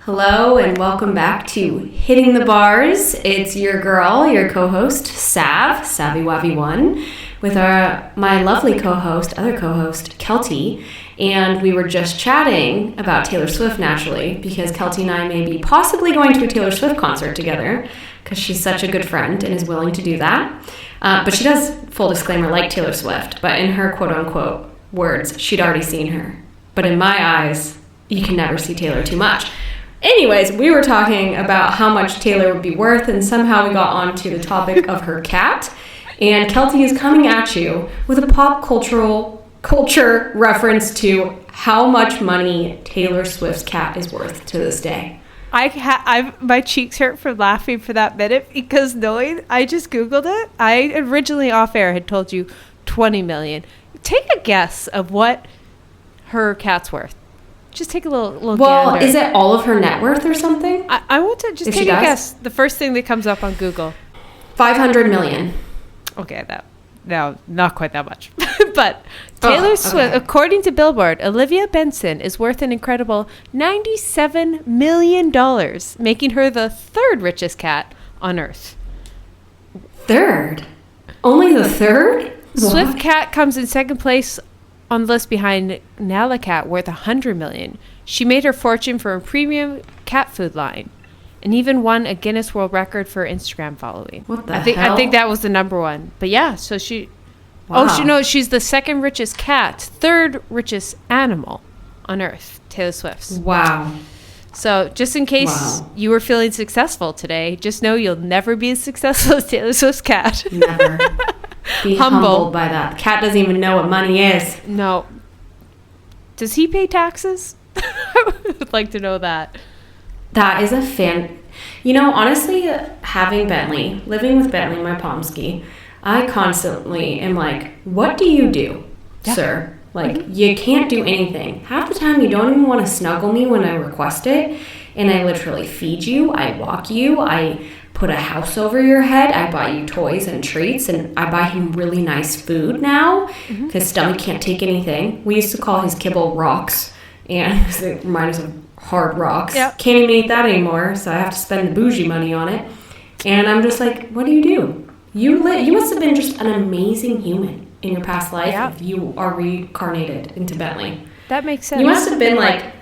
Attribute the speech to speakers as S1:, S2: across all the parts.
S1: Hello and welcome back to Hitting the Bars. It's your girl, your co-host, Savvy Wavy One, with my lovely other co-host, Kelty. And we were just chatting about Taylor Swift, naturally, because Kelty and I may be possibly going to a Taylor Swift concert together, because she's such a good friend and is willing to do that. But she does, full disclaimer, like Taylor Swift. But in her quote-unquote words, she'd already seen her. But in my eyes, you can never see Taylor too much. Anyways, we were talking about how much Taylor would be worth, and somehow we got onto the topic of her cat. And Kelty is coming at you with a pop culture reference to how much money Taylor Swift's cat is worth to this day.
S2: My cheeks hurt from laughing for that minute because I just Googled it. I originally off air had told you 20 million. Take a guess of what her cat's worth. Just take a little gander.
S1: Is it all of her net worth or something?
S2: I want to just take a guess. The first thing that comes up on Google.
S1: 500 million.
S2: Okay, no, not quite that much. But Taylor Swift, according to Billboard, Olivia Benson is worth an incredible $97 million, making her the third richest cat on Earth.
S1: Third? Only the third?
S2: Swift cat comes in second place on the list behind Nala Cat, worth $100 million. She made her fortune for a premium cat food line, and even won a Guinness World Record for Instagram following.
S1: What the hell?
S2: I think that was the number one. But yeah, so she.
S1: Wow.
S2: She's the second richest cat, third richest animal on Earth. Taylor Swift's.
S1: Wow.
S2: So just in case you were feeling successful today, just know you'll never be as successful as Taylor Swift's cat.
S1: Never. Be humbled by that. The cat doesn't even know what money is.
S2: No. Does he pay taxes? I would like to know that.
S1: That is a fan. You know, honestly, living with Bentley, my Pomsky, I constantly am like, what do you do, sir? Like, you can't do anything. Half the time, you don't even want to snuggle me when I request it. And I literally feed you. I walk you. I put a house over your head. I buy you toys and treats. And I buy him really nice food now because Stomach can't take anything. We used to call his kibble rocks. And it reminds us of hard rocks. Yep. Can't even eat that anymore. So I have to spend the bougie money on it. And I'm just like, what do you do? You must have been just an amazing human in your past life if you are reincarnated into Bentley.
S2: That makes sense.
S1: You must have been like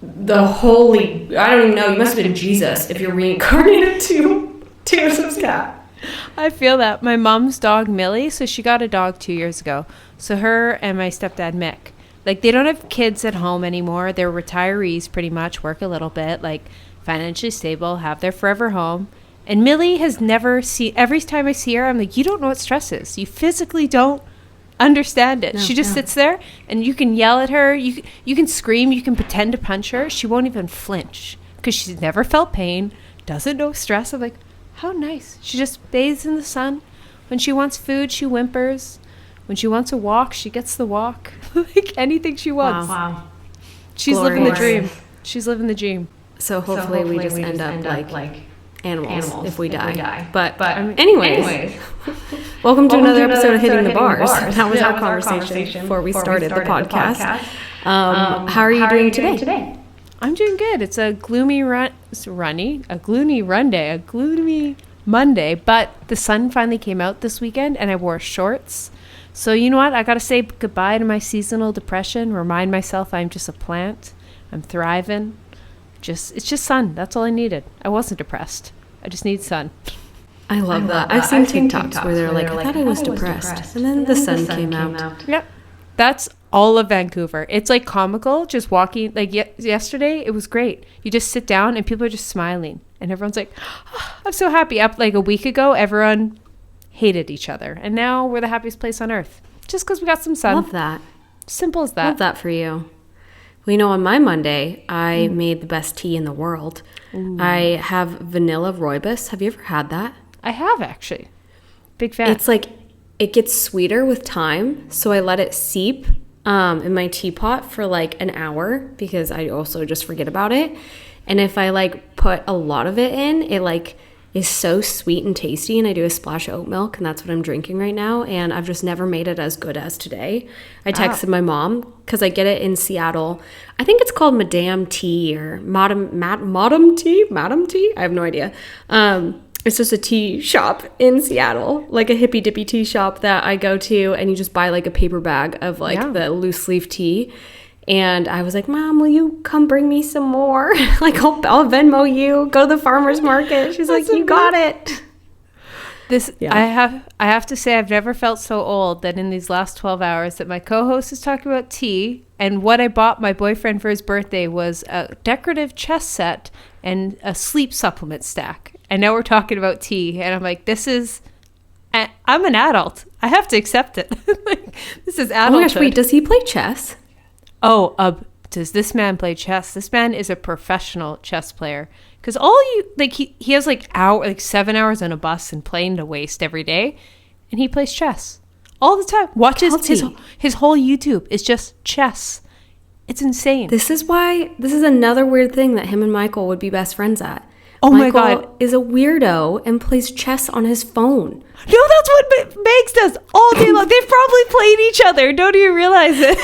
S1: the holy, I don't even know, you must have been Jesus if you're reincarnated to Taylor Swift's cat.
S2: I feel that. My mom's dog, Millie, so she got a dog 2 years ago. So her and my stepdad, Mick, like they don't have kids at home anymore. They're retirees pretty much, work a little bit, like financially stable, have their forever home. And Millie has never seen, every time I see her, I'm like, you don't know what stress is. You physically don't understand it. She just sits there and you can yell at her. You can scream. You can pretend to punch her. She won't even flinch because she's never felt pain, doesn't know stress. I'm like, how nice. She just bathes in the sun. When she wants food, she whimpers. When she wants a walk, she gets the walk. Like anything she wants.
S1: Wow.
S2: She's living the dream. She's living the dream.
S1: So hopefully we just end up like animals if we die. But anyways. Welcome to another episode of Hitting the Bars. That was our conversation before we started the podcast. How are you doing today?
S2: I'm doing good. It's a gloomy Monday, but the sun finally came out this weekend and I wore shorts. So you know what? I got to say goodbye to my seasonal depression, remind myself I'm just a plant. I'm thriving. It's just sun. That's all I needed. I wasn't depressed. I just need sun.
S1: I love that. I've seen TikToks where they're like, I thought I was depressed. And then the sun came out.
S2: Yep. That's all of Vancouver. It's like comical just walking. Like yesterday, it was great. You just sit down and people are just smiling. And everyone's like, oh, I'm so happy. Up like a week ago, everyone hated each other. And now we're the happiest place on earth. Just because we got some sun.
S1: Love that.
S2: Simple as that.
S1: Love that for you. Well, you know, on my Monday, I made the best tea in the world. Ooh. I have vanilla rooibos. Have you ever had that?
S2: I have, actually. Big fan.
S1: It's like, it gets sweeter with time. So I let it seep in my teapot for like an hour because I also just forget about it. And if I like put a lot of it in, it like is so sweet and tasty, and I do a splash of oat milk, and that's what I'm drinking right now, and I've just never made it as good as today. I texted my mom because I get it in Seattle. I think it's called Madame Tea or Madam Tea. I have no idea. It's just a tea shop in Seattle, like a hippy dippy tea shop that I go to, and you just buy like a paper bag of like the loose leaf tea. And I was like, Mom, will you come bring me some more? Like, I'll Venmo you. Go to the farmer's market. She's like, you got it.
S2: I have to say, I've never felt so old that in these last 12 hours that my co-host is talking about tea, and what I bought my boyfriend for his birthday was a decorative chess set and a sleep supplement stack. And now we're talking about tea, and I'm like, I'm an adult. I have to accept it. Like, this is adulthood.
S1: Oh my gosh, wait, does he play chess?
S2: Does this man play chess? This man is a professional chess player. Because he has like 7 hours on a bus and plane to waste every day, and he plays chess all the time. Watches his whole YouTube is just chess. It's insane.
S1: This is another weird thing that him and Michael would be best friends at.
S2: Oh
S1: Michael
S2: my God,
S1: is a weirdo and plays chess on his phone.
S2: No, that's what Megs does all day long. They've probably played each other. Don't you realize it?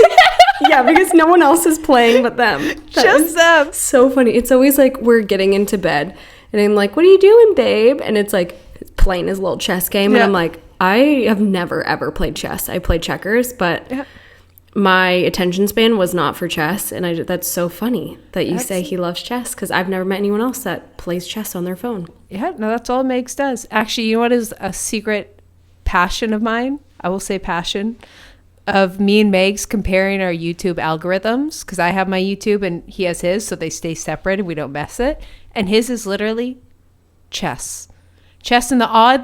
S1: Yeah, because no one else is playing but them.
S2: Just them.
S1: So funny. It's always like we're getting into bed, and I'm like, "What are you doing, babe?" And it's like playing his little chess game, and I'm like, I have never ever played chess. I played checkers, but my attention span was not for chess, and that's so funny that you say he loves chess, because I've never met anyone else that plays chess on their phone.
S2: Yeah, no, that's all Megs does. Actually, you know what is a secret passion of mine? I will say passion of me and Megs comparing our YouTube algorithms, because I have my YouTube and he has his, so they stay separate and we don't mess it. And his is literally chess and the odd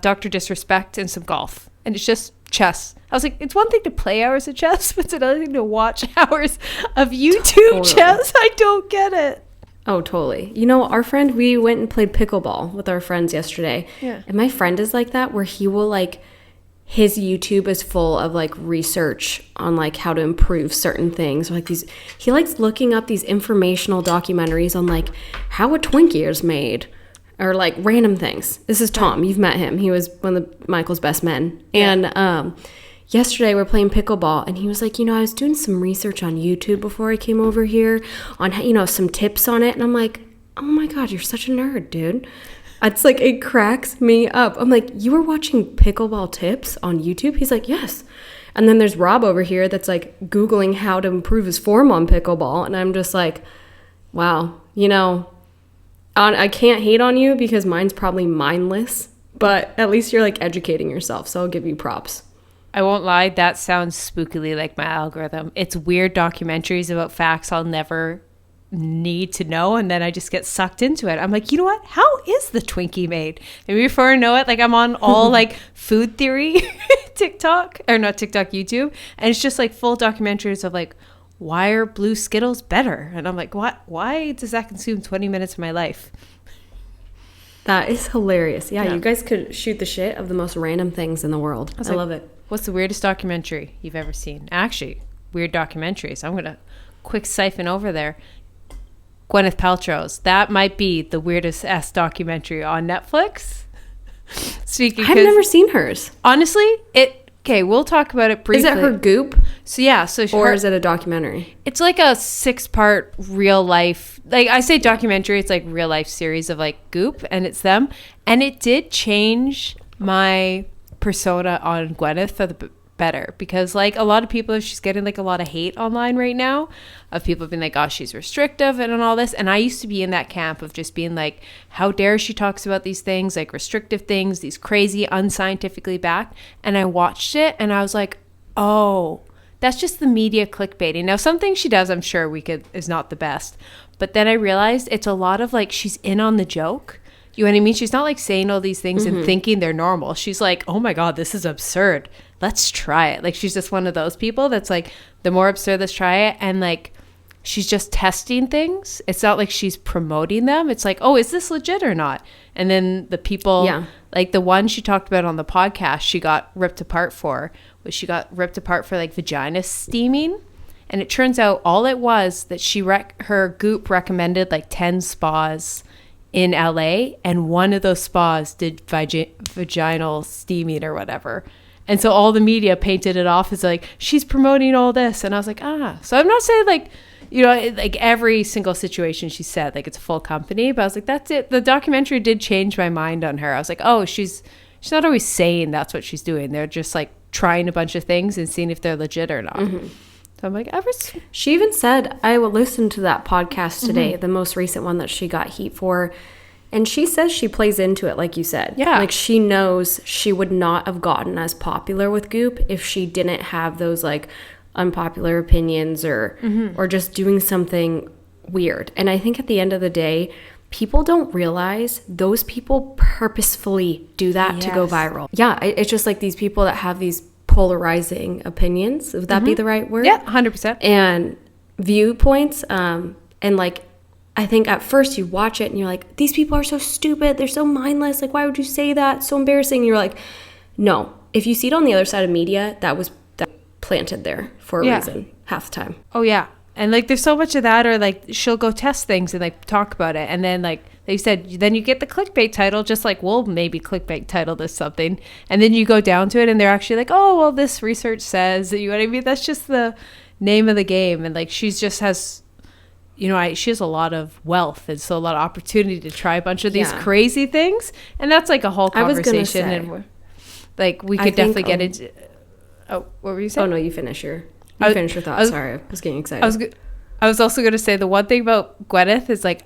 S2: Dr. Disrespect and some golf, and it's just chess. I was like, it's one thing to play hours of chess, but it's another thing to watch hours of YouTube chess. I don't get it.
S1: Oh, totally. You know, our friend, we went and played pickleball with our friends yesterday. Yeah. And my friend is like that, where he will his YouTube is full of research on how to improve certain things. He likes looking up these informational documentaries on how a Twinkie is made, or random things. This is Tom. You've met him. He was one of Michael's best men. Yeah. And yesterday we're playing pickleball, and he was like, I was doing some research on YouTube before I came over here on, some tips on it. And I'm like, oh my God, you're such a nerd, dude. It's it cracks me up. I'm like, you were watching pickleball tips on YouTube? He's like, yes. And then there's Rob over here that's Googling how to improve his form on pickleball. And I'm just like, wow, I can't hate on you because mine's probably mindless, but at least you're educating yourself. So I'll give you props.
S2: I won't lie, that sounds spookily like my algorithm. It's weird documentaries about facts I'll never need to know, and then I just get sucked into it. I'm like, you know what? How is the Twinkie made? And before I know it, I'm on all food theory TikTok, or not TikTok, YouTube, and it's just full documentaries of why are blue Skittles better? And I'm like, what? Why does that consume 20 minutes of my life?
S1: That is hilarious. Yeah, you guys could shoot the shit of the most random things in the world. I love it.
S2: What's the weirdest documentary you've ever seen? Actually, weird documentaries. I'm going to quick siphon over there. Gwyneth Paltrow's. That might be the weirdest documentary on Netflix.
S1: I've never seen hers.
S2: Honestly, we'll talk about it briefly.
S1: Is it her Goop?
S2: So yeah,
S1: or is it a documentary?
S2: It's a 6-part real life. I say documentary, it's real life series of Goop, and it's them. And it did change my persona on Gwyneth for the better, because a lot of people, she's getting a lot of hate online right now of people being oh, she's restrictive and all this, and I used to be in that camp of just being how dare she talks about these things, restrictive things, these crazy unscientifically backed. And I watched it and I was like, oh, that's just the media clickbaiting. Now some things she does, I'm sure is not the best, but then I realized it's a lot of she's in on the joke. You know what I mean? She's not saying all these things and thinking they're normal. She's oh my God, this is absurd. Let's try it. She's just one of those people that's the more absurd, let's try it. And she's just testing things. It's not she's promoting them. It's oh, is this legit or not? And then the people, the one she talked about on the podcast, she got ripped apart for vagina steaming. And it turns out all it was that her Goop recommended 10 spas in LA, and one of those spas did vaginal steaming or whatever. And so all the media painted it off as like, she's promoting all this. And I was like, so I'm not saying like, you know, like every single situation she said, like it's a full company, but I was like, that's it. The documentary did change my mind on her. I was like, oh, she's not always saying that's what she's doing. They're just like trying a bunch of things and seeing if they're legit or not.
S1: Mm-hmm.
S2: So I'm like,
S1: she even said, I will listen to that podcast today, the most recent one that she got heat for. And she says she plays into it, like you said.
S2: Yeah.
S1: Like, she knows she would not have gotten as popular with Goop if she didn't have those, like, unpopular opinions or just doing something weird. And I think at the end of the day, people don't realize those people purposefully do that to go viral. Yeah, it's just like these people that have these polarizing opinions. Would that be the right word?
S2: Yeah, 100%.
S1: And viewpoints. And, like, I think at first you watch it and you're like, these people are so stupid. They're so mindless. Like, why would you say that? So embarrassing. And you're like, no. If you see it on the other side of media, that was planted there for a reason half the time.
S2: Oh, yeah. And, like, there's so much of that, or, like, she'll go test things and, like, talk about it. And then, like, they said, then you get the clickbait title, just like, we'll maybe clickbait title this something. And then you go down to it and they're actually like, oh, well, this research says, you know what I mean? That's just the name of the game. And, like, she's just has... You know, she has a lot of wealth and so a lot of opportunity to try a bunch of these crazy things. And that's like a whole conversation. And like, we could definitely get into... Oh, what were you saying?
S1: Oh, no, you finish your thought. Sorry, I was getting excited.
S2: I was also going to say the one thing about Gwyneth is like,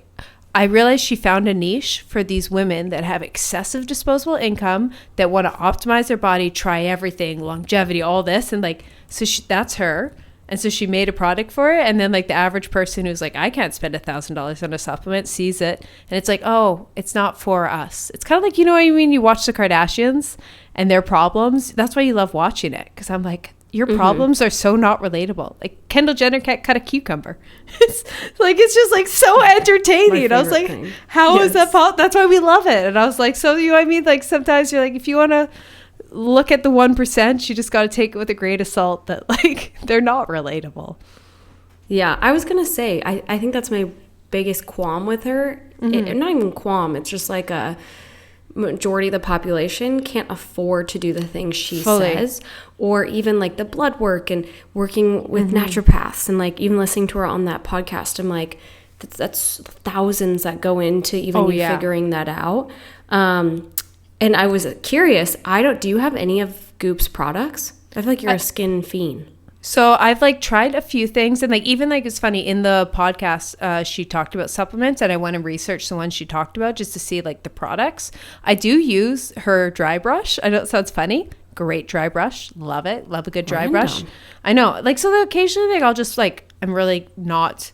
S2: I realized she found a niche for these women that have excessive disposable income, that want to optimize their body, try everything, longevity, all this. And like, so that's her. And so she made a product for it. And then like the average person who's like, I can't spend $1,000 on a supplement, sees it. And it's like, oh, it's not for us. It's kind of like, you know what I mean? You watch the Kardashians and their problems. That's why you love watching it. Because I'm like, your problems are so not relatable. Like Kendall Jenner can't cut a cucumber. It's like, it's just like so entertaining. And I was like, how is that? That's why we love it. And I was like, so you know what I mean? Like sometimes you're like, if you want to look at the 1%, you just got to take it with a grain of salt that like they're not relatable.
S1: Yeah, I was gonna say I think that's my biggest qualm with her. Not even qualm, it's just like a majority of the population can't afford to do the things she says, or even like the blood work and working with naturopaths, and like even listening to her on that podcast, I'm like, that's thousands that go into even figuring that out. And I was curious, do you have any of Goop's products? I feel like you're a skin fiend.
S2: So I've like tried a few things, and like even like it's funny, in the podcast she talked about supplements, and I went and researched the ones she talked about just to see like the products. I do use her dry brush. I know it sounds funny. Great dry brush. Love it. Love a good dry brush. I know. Like, so occasionally like I'll just like, I'm really not...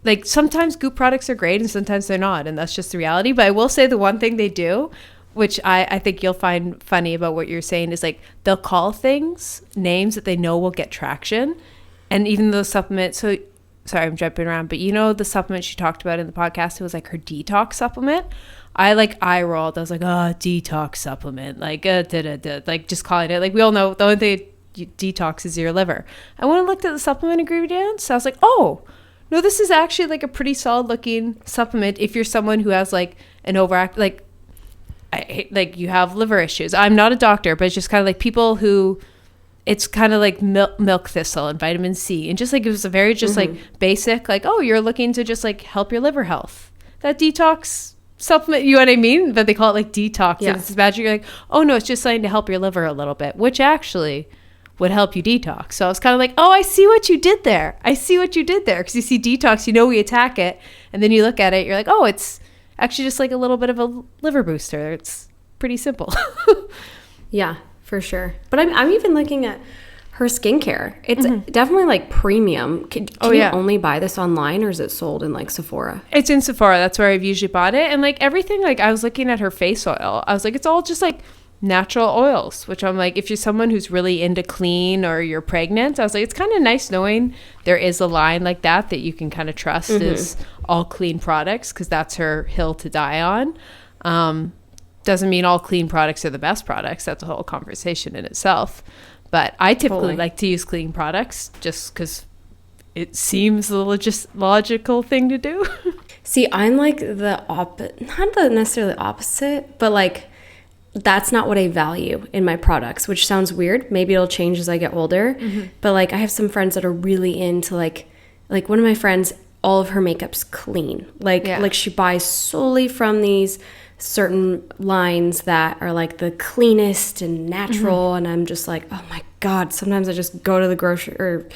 S2: Like sometimes Goop products are great and sometimes they're not, and that's just the reality. But I will say the one thing they do, which I think you'll find funny about what you're saying, is like they'll call things names that they know will get traction. And even the supplement, so sorry, I'm jumping around, but you know the supplement she talked about in the podcast, it was like her detox supplement. I like eye rolled. I was like, oh, detox supplement, like like just calling it. Like we all know the only thing detox is your liver. I went and looked at the supplement ingredients. So I was like, oh, no, this is actually like a pretty solid looking supplement if you're someone who has like an overact, like you have liver issues. I'm not a doctor, but it's just kind of like people who, it's kind of like milk thistle and vitamin C, and just like it was a very just like basic, like, oh, you're looking to just like help your liver health, that detox supplement, you know what I mean? But they call it like detox, and it's magic. You're like, oh no, it's just something to help your liver a little bit, which actually would help you detox. So I was kind of like, oh, I see what you did there. Because you see detox, you know, we attack it, and then you look at it, you're like, oh, it's actually just like a little bit of a liver booster. It's pretty simple.
S1: Yeah, for sure. But I'm even looking at her skincare. It's definitely like premium. Can you only buy this online, or is it sold in like Sephora?
S2: It's in Sephora. That's where I've usually bought it. And like everything, like I was looking at her face oil. I was like, it's all just like natural oils, which I'm like, if you're someone who's really into clean or you're pregnant, I was like, it's kind of nice knowing there is a line like that you can kind of trust is all clean products, because that's her hill to die on. Doesn't mean all clean products are the best products. That's a whole conversation in itself. But I typically like to use clean products just because it seems the logical thing to do.
S1: See, I'm like the not the necessarily opposite, but like that's not what I value in my products, which sounds weird. Maybe it'll change as I get older. But like I have some friends that are really into like one of my friends, all of her makeup's clean. Like she buys solely from these certain lines that are like the cleanest and natural. And I'm just like, oh my God, sometimes I just go to the grocery or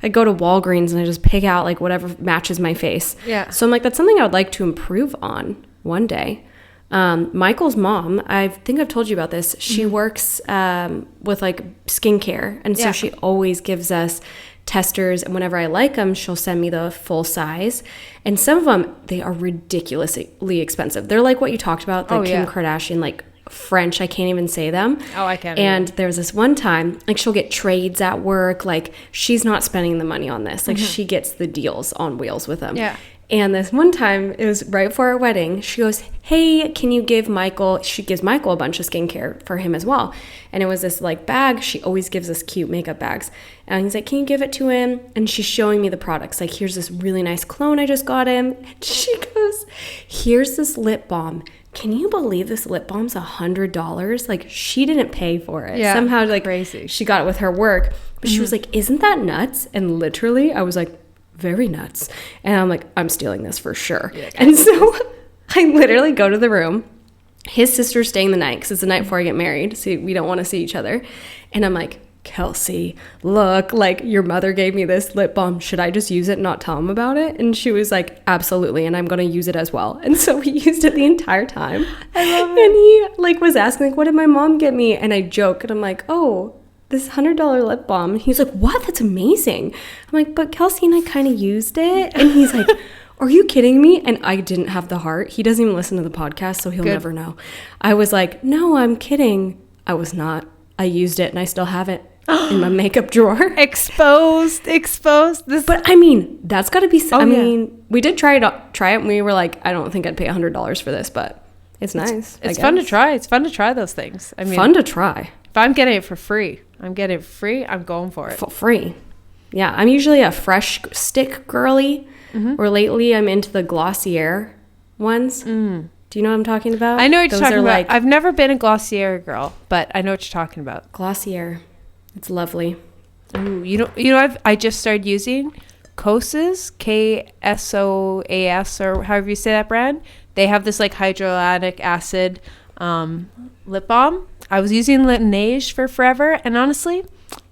S1: I go to Walgreens and I just pick out like whatever matches my face.
S2: Yeah.
S1: So I'm like, that's something I would like to improve on one day. Michael's mom, I think I've told you about this. She works with like skincare. And so she always gives us testers. And whenever I like them, she'll send me the full size. And some of them, they are ridiculously expensive. They're like what you talked about, the Kim Kardashian, like French. I can't even say them.
S2: Oh, I can't.
S1: And there was this one time, like she'll get trades at work. Like she's not spending the money on this. Like she gets the deals on wheels with them.
S2: Yeah.
S1: And this one time, it was right before our wedding, she goes, hey, can you give Michael, she gives Michael a bunch of skincare for him as well. And it was this like bag, she always gives us cute makeup bags. And he's like, can you give it to him? And she's showing me the products. Like, here's this really nice cologne I just got him. And she goes, here's this lip balm. Can you believe this lip balm's $100? Like, she didn't pay for it.
S2: Yeah,
S1: somehow, like,
S2: crazy.
S1: She got it with her work. But she was like, isn't that nuts? And literally, I was like, very nuts. And I'm like, I'm stealing this for sure. Yeah, and so I literally go to the room. His sister's staying the night because it's the night before I get married. So we don't want to see each other. And I'm like, Kelsey, look, like your mother gave me this lip balm. Should I just use it and not tell him about it? And she was like, absolutely. And I'm going to use it as well. And so we used it the entire time. I love it. And he like was asking, like, what did my mom get me? And I joke and I'm like, oh, this $100 lip balm. And he's like, what? That's amazing. I'm like, but Kelsey and I kind of used it. And he's like, are you kidding me? And I didn't have the heart. He doesn't even listen to the podcast, so he'll never know. I was like, no, I'm kidding. I was not. I used it and I still have it in my makeup drawer.
S2: Exposed.
S1: But I mean, that's got to be, mean, we did try it and we were like, I don't think I'd pay $100 for this, but it's nice.
S2: It's fun to try. It's fun to try those things. I mean,
S1: fun to try.
S2: If I'm getting it for free, I'm going for it.
S1: For free. Yeah, I'm usually a fresh stick girly, or lately I'm into the Glossier ones. Do you know what I'm talking about?
S2: I know what you're talking about. Like, I've never been a Glossier girl, but I know what you're talking about.
S1: Glossier. It's lovely.
S2: Ooh, you know, I just started using Kosas, KSOAS, or however you say that brand. They have this like hyaluronic acid lip balm. I was using Laneige for forever, and honestly,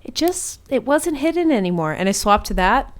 S2: it wasn't hidden anymore. And I swapped to that.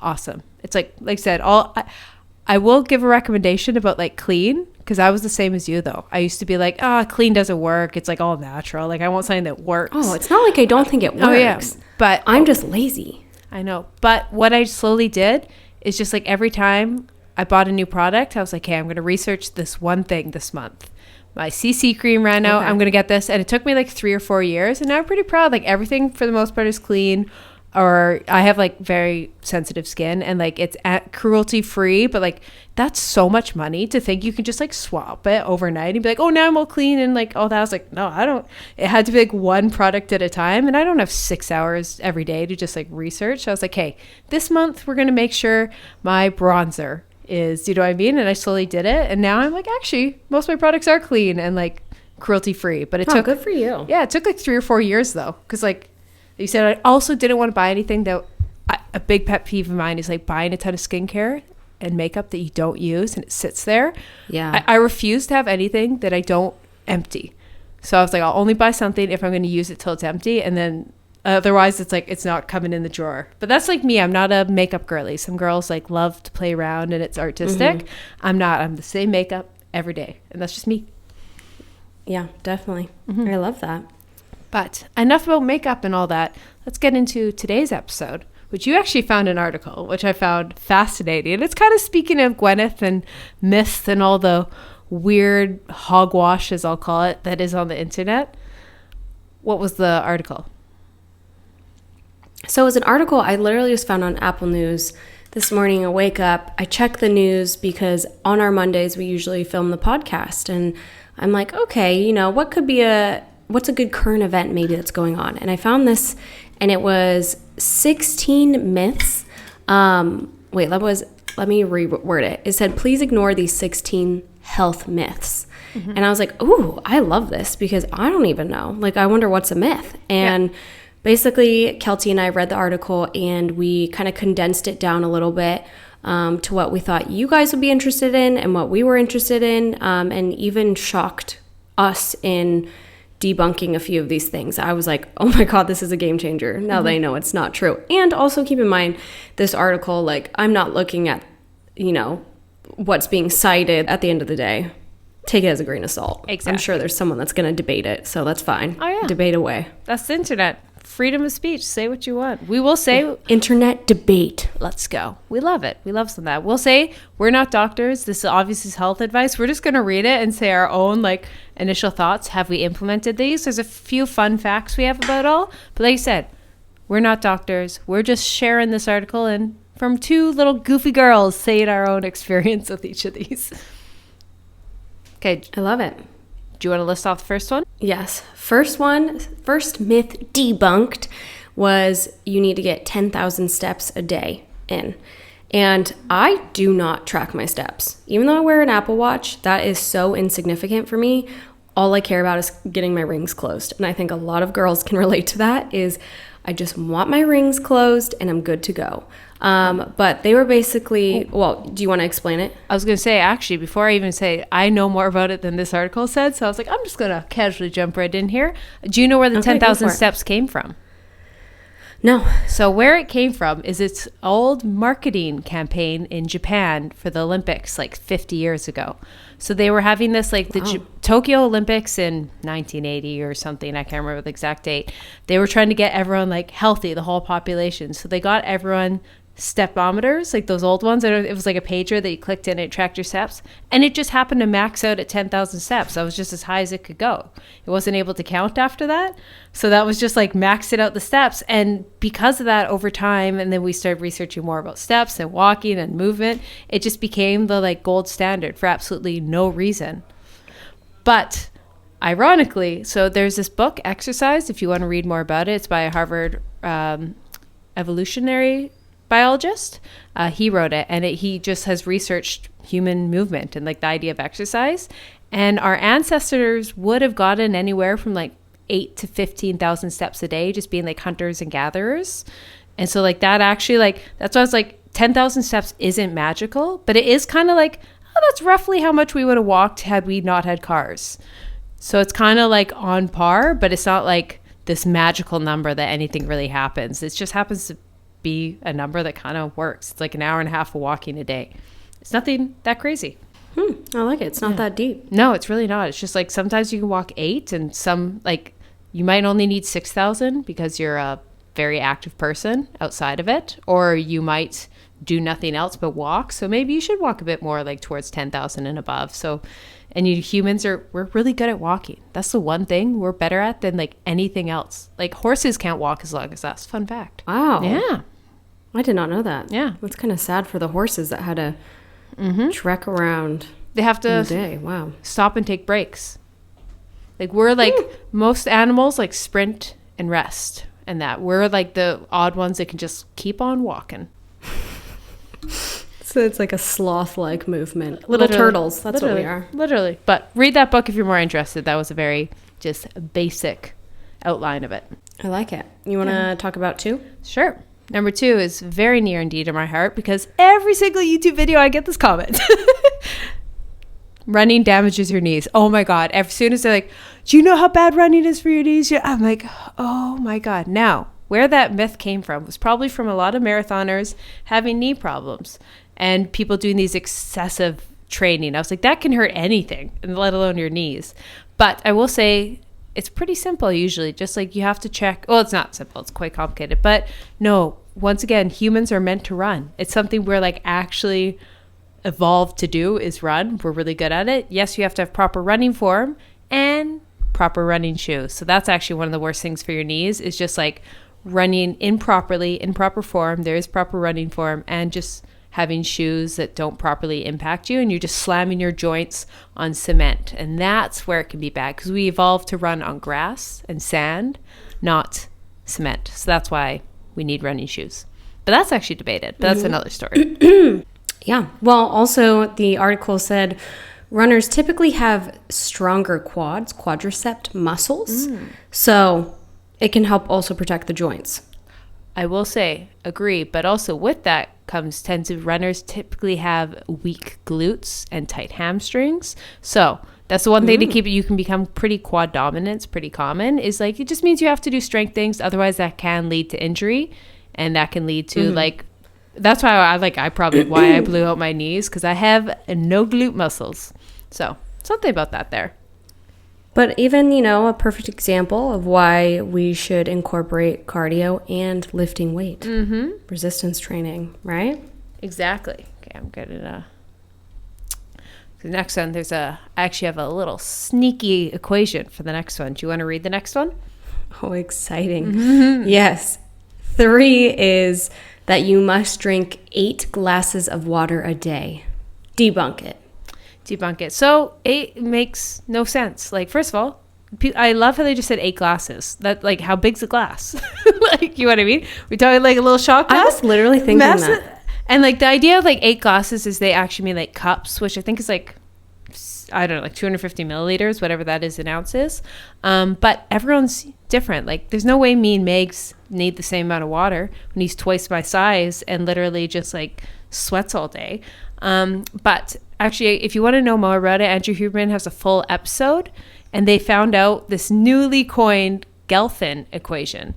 S2: Awesome. It's like I said, I will give a recommendation about like clean, because I was the same as you though. I used to be like, clean doesn't work. It's like all natural. Like I want something that works.
S1: Oh, it's not like I don't think it works.
S2: Oh yeah, but
S1: I'm just lazy.
S2: I know. But what I slowly did is just like every time I bought a new product, I was like, hey, I'm going to research this one thing this month. My CC cream ran out. I'm going to get this. And it took me like 3 or 4 years. And now I'm pretty proud. Like everything for the most part is clean. Or I have like very sensitive skin and like it's cruelty free. But like that's so much money to think you can just like swap it overnight and be like, oh, now I'm all clean. And like, oh, that was like, no, I don't. It had to be like one product at a time. And I don't have 6 hours every day to just like research. So I was like, hey, this month we're going to make sure my bronzer is, you know what I mean? And I slowly did it. And now I'm like, actually, most of my products are clean and like cruelty free. But it took,
S1: good for you.
S2: Yeah, it took like 3 or 4 years though. Because like you said, I also didn't want to buy anything that, a big pet peeve of mine is like buying a ton of skincare and makeup that you don't use and it sits there.
S1: Yeah.
S2: I refuse to have anything that I don't empty. So I was like, I'll only buy something if I'm going to use it till it's empty. And then otherwise it's like it's not coming in the drawer. But that's like me. I'm not a makeup girly. Some girls like love to play around and it's artistic. I'm not. I'm the same makeup every day, and that's just me.
S1: Yeah, definitely. I love that.
S2: But enough about makeup and all that. Let's get into today's episode, which you actually found an article, which I found fascinating. And it's kind of speaking of Gwyneth and myths and all the weird hogwash, as I'll call it, that is on the internet. What was the article?
S1: So it was an article I literally just found on Apple News this morning. I wake up, I check the news because on our Mondays we usually film the podcast. And I'm like, okay, you know, what's a good current event maybe that's going on? And I found this, and it was 16 myths. That was let me reword it. It said, please ignore these 16 health myths. And I was like, ooh, I love this because I don't even know. Like, I wonder what's a myth. And basically, Kelty and I read the article and we kind of condensed it down a little bit to what we thought you guys would be interested in and what we were interested in, and even shocked us in debunking a few of these things. I was like, oh my God, this is a game changer. Now they know it's not true. And also keep in mind, this article, like, I'm not looking at, you know, what's being cited at the end of the day. Take it as a grain of salt.
S2: Exactly.
S1: I'm sure there's someone that's going to debate it, so that's fine.
S2: Oh, yeah.
S1: Debate away.
S2: That's the internet. Freedom of speech. Say what you want. We will say...
S1: Internet debate.
S2: Let's go. We love it. We love some of that. We'll say we're not doctors. This obviously is health advice. We're just going to read it and say our own, like, initial thoughts. Have we implemented these? There's a few fun facts we have about it all. But like I said, we're not doctors. We're just sharing this article and from two little goofy girls saying our own experience with each of these. Okay.
S1: I love it.
S2: Do you want to list off the first one?
S1: Yes. First myth debunked was you need to get 10,000 steps a day in. And I do not track my steps. Even though I wear an Apple Watch, that is so insignificant for me. All I care about is getting my rings closed. And I think a lot of girls can relate to that is I just want my rings closed and I'm good to go. But they were basically, well, do you want to explain it?
S2: I was going to say, actually, before I even say, I know more about it than this article said. So I was like, I'm just going to casually jump right in here. Do you know where the 10,000 steps came from?
S1: No.
S2: So where it came from is its old marketing campaign in Japan for the Olympics like 50 years ago. So they were having this like the Tokyo Olympics in 1980 or something. I can't remember the exact date. They were trying to get everyone like healthy, the whole population. So they got everyone stepometers, like those old ones. It was like a pager that you clicked in, it tracked your steps, and it just happened to max out at 10,000 steps. That was just as high as it could go. It wasn't able to count after that, so that was just like maxed it out the steps. And because of that, over time, and then we started researching more about steps and walking and movement, it just became the like gold standard for absolutely no reason. But ironically, so there's this book, Exercise, if you want to read more about it. It's by a Harvard evolutionary biologist. He wrote it, and he just has researched human movement and like the idea of exercise. And our ancestors would have gotten anywhere from like 8 to 15,000 steps a day, just being like hunters and gatherers. And so like that actually, like, that's why I was like, 10,000 steps isn't magical, but it is kind of like, oh, that's roughly how much we would have walked had we not had cars. So it's kind of like on par, but it's not like this magical number that anything really happens. It just happens to be a number that kind of works. It's like an hour and a half of walking a day. It's nothing that crazy.
S1: I like it. It's not that deep.
S2: No, it's really not. It's just like sometimes you can walk 8, and some like you might only need 6,000 because you're a very active person outside of it, or you might do nothing else but walk. So maybe you should walk a bit more like towards 10,000 and above. So, and you humans we're really good at walking. That's the one thing we're better at than like anything else. Like horses can't walk as long as us. Fun fact.
S1: Wow.
S2: Yeah.
S1: I did not know that.
S2: Yeah.
S1: That's kind of sad for the horses that had to trek around.
S2: They have to
S1: day. Wow.
S2: Stop and take breaks. Like we're like most animals like sprint and rest, and that we're like the odd ones that can just keep on walking.
S1: So it's like a sloth-like movement. Little turtles. That's what we are.
S2: Literally. But read that book if you're more interested. That was a very just basic outline of it.
S1: I like it. You want to talk about 2?
S2: Sure. Number 2 is very near and dear to my heart because every single YouTube video I get this comment. Running damages your knees. Oh my God. As soon as they're like, do you know how bad running is for your knees? I'm like, oh my God. Now, where that myth came from was probably from a lot of marathoners having knee problems and people doing these excessive training. I was like, that can hurt anything, let alone your knees. But I will say it's pretty simple usually. Just like you have to check. Well, it's not simple. It's quite complicated. But no, once again, humans are meant to run. It's something we're like actually evolved to do is run. We're really good at it. Yes, you have to have proper running form and proper running shoes. So that's actually one of the worst things for your knees is just like running improperly, in proper form. There is proper running form, and just having shoes that don't properly impact you, and you're just slamming your joints on cement. And that's where it can be bad because we evolved to run on grass and sand, not cement. So that's why we need running shoes. But that's actually debated. But that's another story.
S1: Yeah. Well, also the article said runners typically have stronger quadricep muscles. So it can help also protect the joints.
S2: I will say, agree, but also with that tends to runners typically have weak glutes and tight hamstrings. So that's the one thing to keep it. You can become pretty quad dominant. It's pretty common. Is like, it just means you have to do strength things. Otherwise that can lead to injury, and that can lead to like, that's why I probably why I blew out my knees, because I have no glute muscles. So something about that there.
S1: But even, a perfect example of why we should incorporate cardio and lifting weight. Resistance training, right?
S2: Exactly. Okay, I'm good at the next one. I actually have a little sneaky equation for the next one. Do you want to read the next one?
S1: Oh, exciting. Yes. 3 is that you must drink 8 glasses of water a day. Debunk it.
S2: So 8 makes no sense. Like, first of all, I love how they just said 8 glasses. That, like, how big's a glass? Like, you know what I mean? We're talking like a little shot glass.
S1: I was literally thinking that.
S2: And like the idea of like 8 glasses is they actually mean like cups, which I think is like, I don't know, like 250 milliliters, whatever that is in ounces. But everyone's different. Like, there's no way me and Megs need the same amount of water when he's twice my size and literally just like sweats all day. But actually, if you want to know more about it, Andrew Huberman has a full episode, and they found out this newly coined Gelfand equation,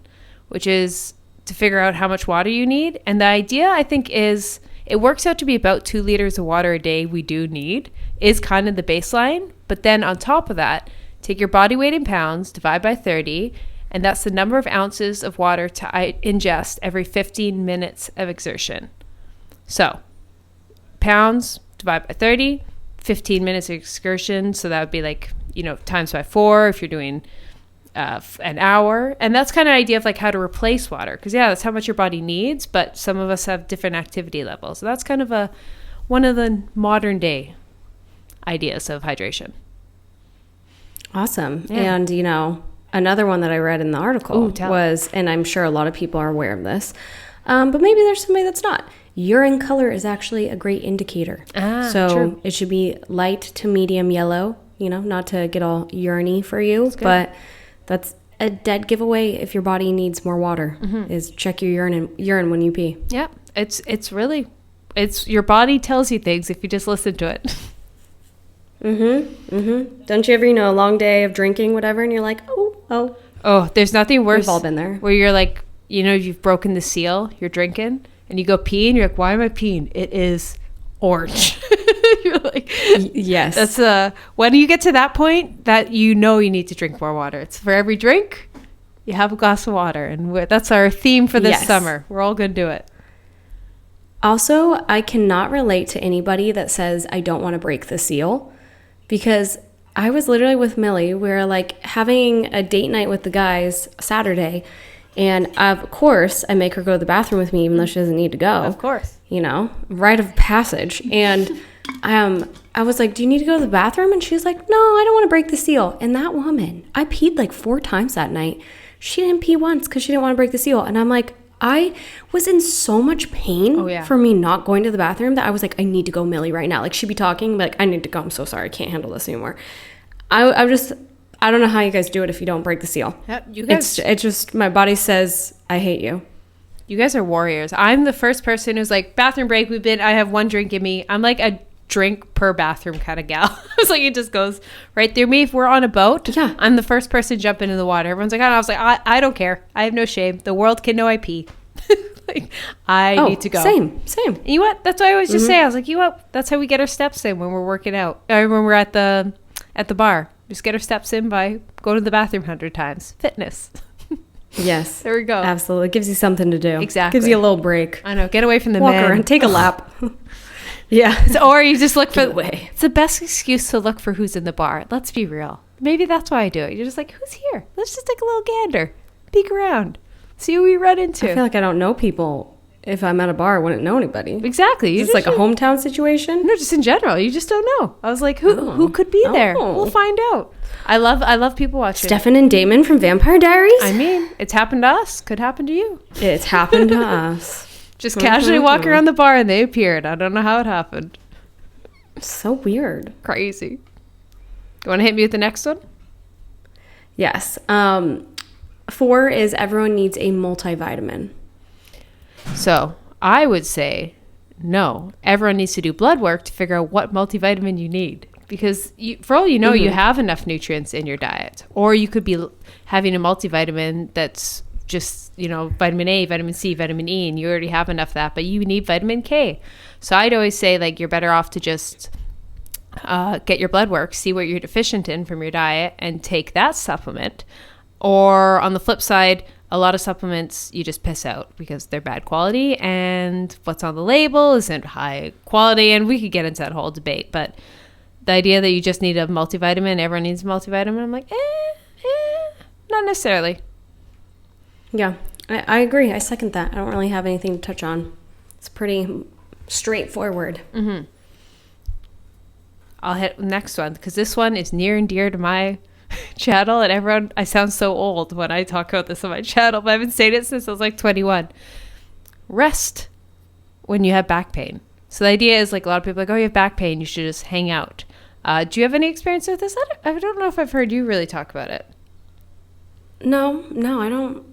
S2: which is to figure out how much water you need. And the idea, I think, is it works out to be about 2 liters of water a day we do need, is kind of the baseline. But then on top of that, take your body weight in pounds, divide by 30, and that's the number of ounces of water to ingest every 15 minutes of exertion. So pounds, divide by 30, 15 minutes of excursion. So that would be like, times by 4 if you're doing an hour. And that's kind of idea of like how to replace water. Because that's how much your body needs. But some of us have different activity levels. So that's kind of one of the modern day ideas of hydration.
S1: Awesome. Yeah. And, another one that I read in the article was, and I'm sure a lot of people are aware of this, but maybe there's somebody that's not. Urine color is actually a great indicator. So it should be light to medium yellow, not to get all urine-y for you, but that's a dead giveaway if your body needs more water, is check your urine when you pee.
S2: Yeah, it's your body tells you things if you just listen to it.
S1: Don't you ever, a long day of drinking, whatever, and you're like, oh.
S2: There's nothing worse.
S1: We've all been there.
S2: Where you're like, you've broken the seal, you're drinking, and you go pee, and you're like, why am I peeing? It is orange. You're like,
S1: yes.
S2: That's when you get to that point that you need to drink more water. It's for every drink, you have a glass of water, and that's our theme for this summer. We're all going to do it.
S1: Also, I cannot relate to anybody that says I don't want to break the seal, because I was literally with Millie. We were like having a date night with the guys Saturday, and of course I make her go to the bathroom with me even though she doesn't need to go.
S2: Of course.
S1: Rite of passage. And I was like, do you need to go to the bathroom? And she was like, no, I don't want to break the seal. And that woman, I peed like 4 times that night. She didn't pee once because she didn't want to break the seal. And I'm like, I was in so much pain for me not going to the bathroom that I was like, I need to go, Millie, right now. Like, she'd be talking, but like, I need to go. I'm so sorry. I can't handle this anymore. I don't know how you guys do it if you don't break the seal.
S2: Yep, you guys.
S1: It's just, my body says, I hate you.
S2: You guys are warriors. I'm the first person who's like, bathroom break. I have 1 drink in me. I'm like a drink per bathroom kind of gal. It's like, it just goes right through me. If we're on a boat, I'm the first person to jump into the water. Everyone's like, I was like, I don't care. I have no shame. The world can know I pee. Like, I need to go.
S1: Same.
S2: And you know what? That's what I always just say. I was like, you know what? That's how we get our steps in when we're working out. Or when we're at the bar. Just get our steps in by going to the bathroom 100 times. Fitness.
S1: Yes.
S2: There we go.
S1: Absolutely. It gives you something to do.
S2: Exactly.
S1: Gives you a little break.
S2: I know. Get away from the
S1: Walk
S2: men.
S1: around. Take a lap. Yeah.
S2: Or you just look for
S1: the way.
S2: It's the best excuse to look for who's in the bar. Let's be real. Maybe that's why I do it. You're just like, who's here? Let's just take a little gander. Peek around. See who we run into.
S1: I feel like I don't know people. If I'm at a bar, I wouldn't know anybody.
S2: Exactly.
S1: Is this like a hometown situation?
S2: No, just in general. You just don't know. I was like, who could be there? We'll find out. I love people watching.
S1: Stefan and Damon from Vampire Diaries?
S2: I mean, it's happened to us. Could happen to you.
S1: It's happened to us.
S2: Just casually walking around the bar and they appeared. I don't know how it happened.
S1: So weird.
S2: Crazy. You want to hit me with the next one?
S1: Yes. 4 is everyone needs a multivitamin.
S2: So I would say no. Everyone needs to do blood work to figure out what multivitamin you need. Because for all you know, you have enough nutrients in your diet. Or you could be having a multivitamin that's just, vitamin A, vitamin C, vitamin E, and you already have enough of that, but you need vitamin K. So I'd always say, like, you're better off to just get your blood work, see what you're deficient in from your diet, and take that supplement. Or on the flip side, a lot of supplements you just piss out because they're bad quality, and what's on the label isn't high quality, and we could get into that whole debate, but the idea that you just need a multivitamin, everyone needs a multivitamin, I'm like, not necessarily.
S1: Yeah, I agree. I second that. I don't really have anything to touch on. It's pretty straightforward.
S2: Mm-hmm. I'll hit the next one because this one is near and dear to my channel, and everyone, I sound so old when I talk about this on my channel, but I've been saying it since I was like 21. Rest when you have back pain. So the idea is, like, a lot of people are like, oh, you have back pain, you should just hang out. Do you have any experience with this? I don't know if I've heard you really talk about it.
S1: No, I don't.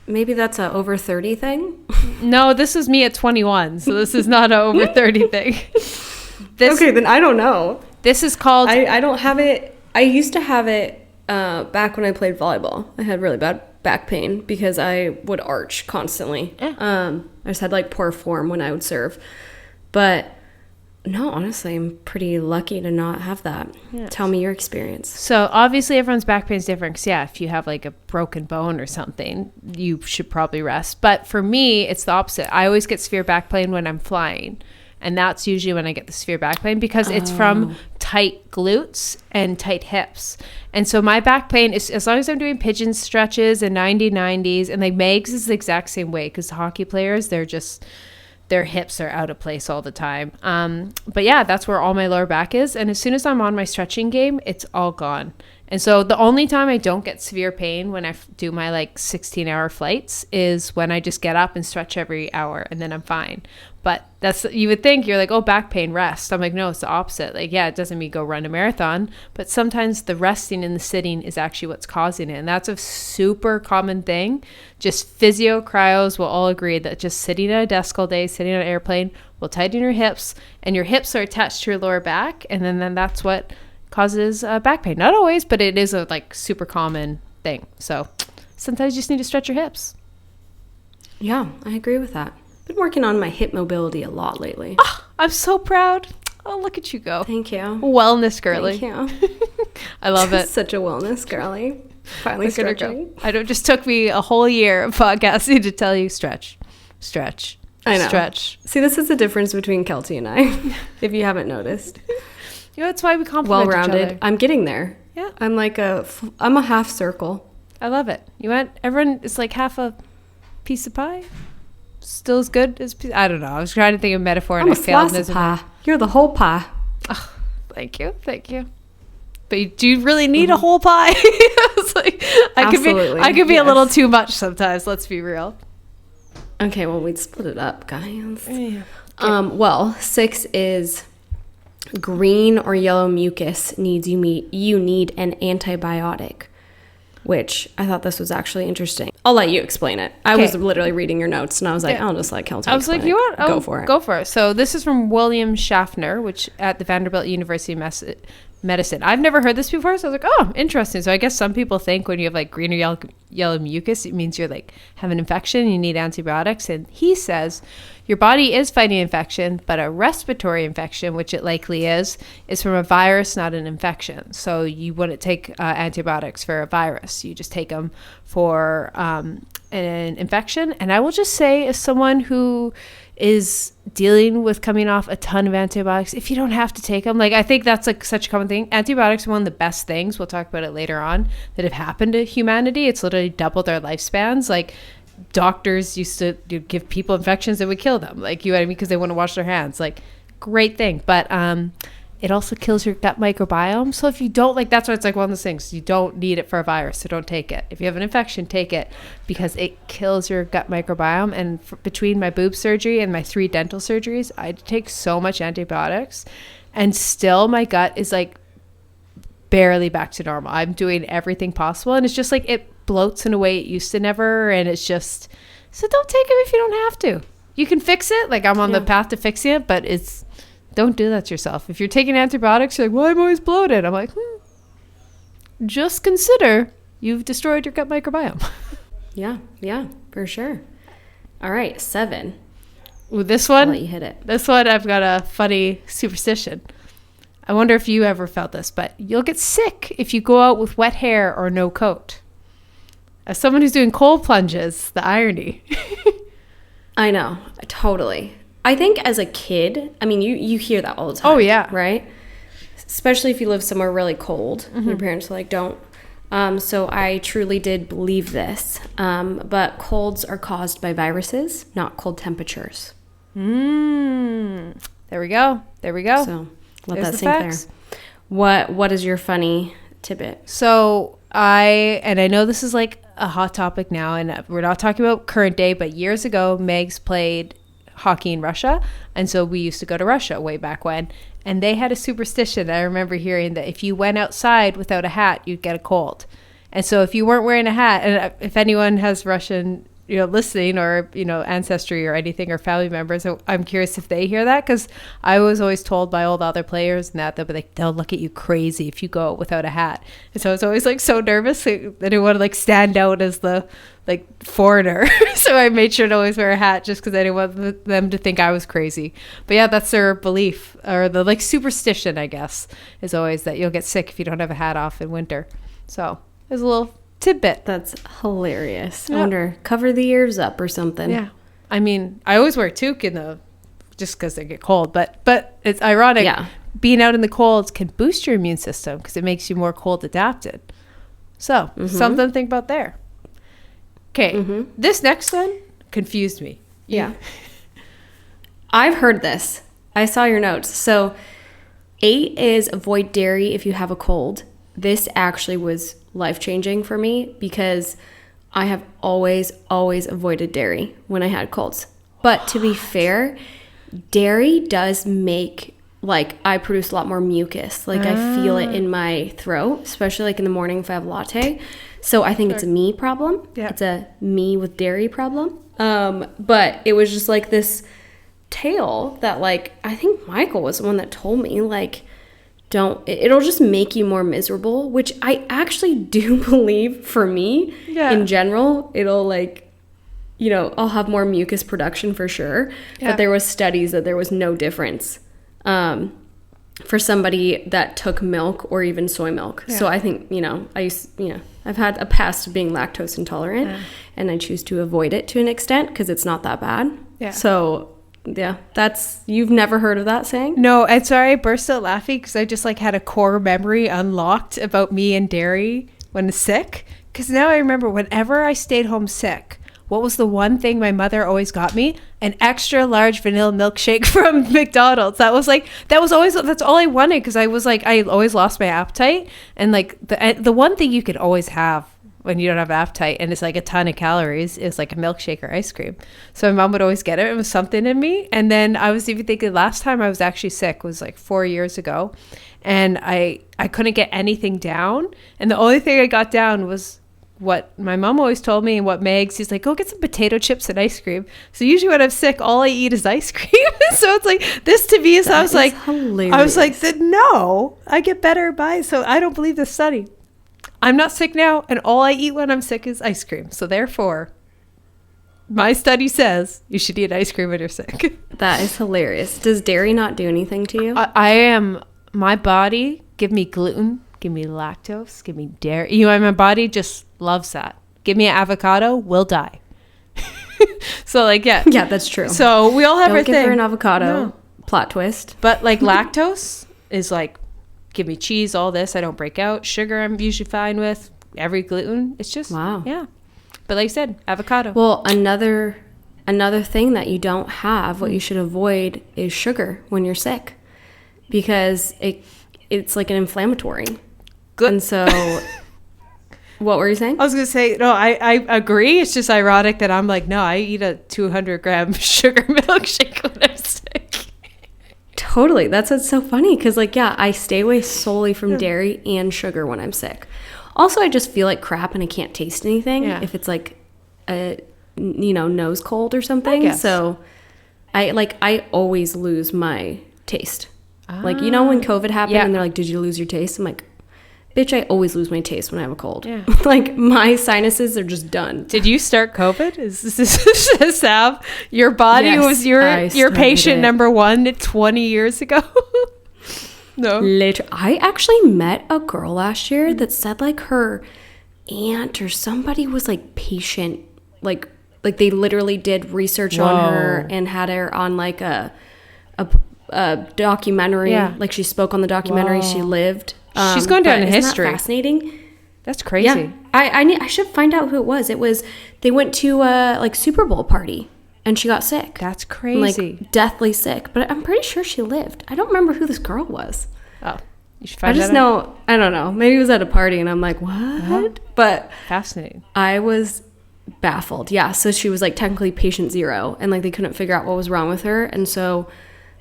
S1: Maybe that's a over 30 thing.
S2: No, this is me at 21, so this is not an over 30 thing.
S1: Okay, then I don't know.
S2: This is called...
S1: I don't have it. I used to have it back when I played volleyball. I had really bad back pain because I would arch constantly. I just had, like, poor form when I would serve. But no, honestly, I'm pretty lucky to not have that. Yes. Tell me your experience.
S2: So obviously everyone's back pain is different because, yeah, if you have like a broken bone or something, you should probably rest. But for me, it's the opposite. I always get severe back pain when I'm flying. And that's usually when I get the severe back pain because it's from tight glutes and tight hips. And so my back pain is, as long as I'm doing pigeon stretches and 90-90s, and like Megs is the exact same way because hockey players, their hips are out of place all the time. But yeah, that's where all my lower back is. And as soon as I'm on my stretching game, it's all gone. And so the only time I don't get severe pain when I do my like 16-hour flights is when I just get up and stretch every hour and then I'm fine. But that's, you would think, you're like, oh, back pain, rest. I'm like, no, it's the opposite. Like, yeah, it doesn't mean go run a marathon, but sometimes the resting and the sitting is actually what's causing it. And that's a super common thing. Just physio cryos will all agree that just sitting at a desk all day, sitting on an airplane will tighten your hips, and your hips are attached to your lower back. And then that's what causes back pain. Not always, but it is a like super common thing. So sometimes you just need to stretch your hips.
S1: Yeah, I agree with that. Been working on my hip mobility a lot lately.
S2: Oh, I'm so proud. Oh, look at you go.
S1: Thank you.
S2: Wellness girly.
S1: Thank you.
S2: I love it.
S1: Such a wellness girly. Finally stretching.
S2: I know, it just took me a whole year of podcasting to tell you stretch.
S1: I know.
S2: Stretch.
S1: See, this is the difference between Kelty and I, if you haven't noticed.
S2: You know, that's why we compliment each other.
S1: Well-rounded. I'm getting there.
S2: Yeah.
S1: I'm a half circle.
S2: I love it. Everyone is like half a piece of pie. Still as good as I don't know. I was trying to think of a metaphor and I failed.
S1: I'm a pie. You're the whole pie.
S2: Oh, thank you. But do you really need a whole pie? I was like, I could be a little too much sometimes. Let's be real.
S1: Okay, well, we'd split it up, guys.
S2: Yeah.
S1: Well, 6 is green or yellow mucus you need an antibiotic, which I thought this was actually interesting. I'll let you explain it. I was literally reading your notes, and I was like, I'll just let Kelty.
S2: I was like, you know what? Go for it. So this is from William Schaffner, which at the Vanderbilt University Medicine. I've never heard this before, so I was like, oh, interesting. So I guess some people think when you have like green or yellow mucus, it means you're like have an infection and you need antibiotics. And he says your body is fighting infection, but a respiratory infection, which it likely is from a virus, not an infection. So you wouldn't take antibiotics for a virus. You just take them for an infection. And I will just say, as someone who is dealing with coming off a ton of antibiotics, if you don't have to take them, like, I think that's like such a common thing. Antibiotics are one of the best things, we'll talk about it later on, that have happened to humanity. It's literally doubled their lifespans. Like, doctors used to give people infections that would kill them, like, you know what I mean, because they wouldn't wash their hands. Like, great thing. But it also kills your gut microbiome. So if you don't like, that's why it's like one of those things. You don't need it for a virus, so don't take it. If you have an infection, take it because it kills your gut microbiome. And between my boob surgery and my 3 dental surgeries, I take so much antibiotics, and still my gut is like barely back to normal. I'm doing everything possible, and it's just like it bloats in a way it used to never, and it's just, so don't take them if you don't have to. You can fix it. Like I'm on the path to fixing it, but don't do that to yourself. If you're taking antibiotics, you're like, well, I'm always bloated. I'm like, just consider you've destroyed your gut microbiome.
S1: Yeah, for sure. All right, 7.
S2: With this one,
S1: I'll let you hit it.
S2: This one, I've got a funny superstition. I wonder if you ever felt this, but you'll get sick if you go out with wet hair or no coat. As someone who's doing cold plunges, the irony.
S1: I know, totally. I think as a kid, I mean, you hear that all the time.
S2: Oh, yeah.
S1: Right? Especially if you live somewhere really cold. Your parents are like, don't. So I truly did believe this. But colds are caused by viruses, not cold temperatures.
S2: There we go.
S1: So let that sink there. What is your funny tidbit?
S2: So I know this is like a hot topic now, and we're not talking about current day, but years ago, Megs played hockey in Russia, and so we used to go to Russia way back when, and they had a superstition. I remember hearing that if you went outside without a hat, you'd get a cold. And so if you weren't wearing a hat, and if anyone has Russian listening, or ancestry or anything, or family members, I'm curious if they hear that, because I was always told by all the other players and that they'll look at you crazy if you go out without a hat. And so I was always like so nervous that I didn't want to like stand out as the like foreigner. So I made sure to always wear a hat just because I didn't want them to think I was crazy. But yeah, that's their belief, or the like superstition, I guess, is always that you'll get sick if you don't have a hat off in winter. So there's a little tidbit.
S1: That's hilarious. I wonder, cover the ears up or something.
S2: Yeah. I mean, I always wear a toque just because they get cold, but it's ironic.
S1: Yeah.
S2: Being out in the cold can boost your immune system because it makes you more cold adapted. So something to think about there. Okay. This next one confused me.
S1: Yeah. I've heard this. I saw your notes. So 8 is avoid dairy if you have a cold. This actually was life-changing for me because I have always avoided dairy when I had colds. But to be fair, dairy does make, like, I produce a lot more mucus. Like, I feel it in my throat, especially, like, in the morning if I have a latte. So I think it's a me problem. Yeah. It's a me with dairy problem. But it was just, like, this tale that, like, I think Michael was the one that told me, like, it'll just make you more miserable, which I actually do believe for me. Yeah. In general, it'll like, I'll have more mucus production for sure. Yeah. But there was studies that there was no difference for somebody that took milk or even soy milk. Yeah. So I think, I've had a past of being lactose intolerant, and I choose to avoid it to an extent because it's not that bad. Yeah. So yeah, you've never heard of that saying?
S2: No, and sorry, I burst out laughing because I just like had a core memory unlocked about me and dairy when sick. Because now I remember whenever I stayed home sick, what was the one thing my mother always got me? An extra large vanilla milkshake from McDonald's. That's all I wanted, because I was like, I always lost my appetite. And like the one thing you could always have when you don't have appetite, and it's like a ton of calories, is like a milkshake or ice cream. So my mom would always get it. It was something in me. And then I was even thinking, last time I was actually sick was like 4 years ago, and I couldn't get anything down. And the only thing I got down was what my mom always told me, and what Megs, he's like, go get some potato chips and ice cream. So usually when I'm sick, all I eat is ice cream. So it's like, this to me is, I was like, no, I get better by, so I don't believe this study. I'm not sick now, and all I eat when I'm sick is ice cream. So therefore, my study says you should eat ice cream when you're sick.
S1: That is hilarious. Does dairy not do anything to you?
S2: My body, give me gluten, give me lactose, give me dairy. My body just loves that. Give me an avocado, we'll die. So like, yeah.
S1: Yeah, that's true.
S2: So we all have our thing.
S1: Don't give her an avocado. No. Plot twist.
S2: But like lactose is like, give me cheese, all this. I don't break out. Sugar, I'm usually fine with. Every gluten, it's just, wow. Yeah. But like I said, avocado.
S1: Well, another thing that you don't have, what you should avoid, is sugar when you're sick. because it's like an inflammatory.
S2: Good.
S1: And so, what were you saying?
S2: I was going to say, no, I agree. It's just ironic that I'm like, no, I eat a 200-gram sugar milkshake when I'm sick.
S1: Totally. That's what's so funny because, like, yeah, I stay away solely from dairy and sugar when I'm sick. Also, I just feel like crap and I can't taste anything if it's like a, nose cold or something. So I always lose my taste. Like, when COVID happened and they're like, did you lose your taste? I'm like, bitch, I always lose my taste when I have a cold. Yeah. Like, my sinuses are just done.
S2: Did you start COVID? Is this Sav? Your body was your patient number 1 20 years ago? No.
S1: Literally, I actually met a girl last year that said, like, her aunt or somebody was, like, patient. Like they literally did research on her and had her on, like, a documentary. Yeah. Like, she spoke on the documentary. She lived.
S2: She's going down in history.
S1: Isn't that fascinating?
S2: That's crazy.
S1: Yeah. I should find out who it was. They went to a Super Bowl party and she got sick.
S2: That's crazy.
S1: Like, deathly sick. But I'm pretty sure she lived. I don't remember who this girl was.
S2: Oh, you should find out.
S1: I don't know. Maybe it was at a party and I'm like, what? Uh-huh. But
S2: fascinating.
S1: I was baffled. Yeah. So she was like technically patient 0 and like they couldn't figure out what was wrong with her. And so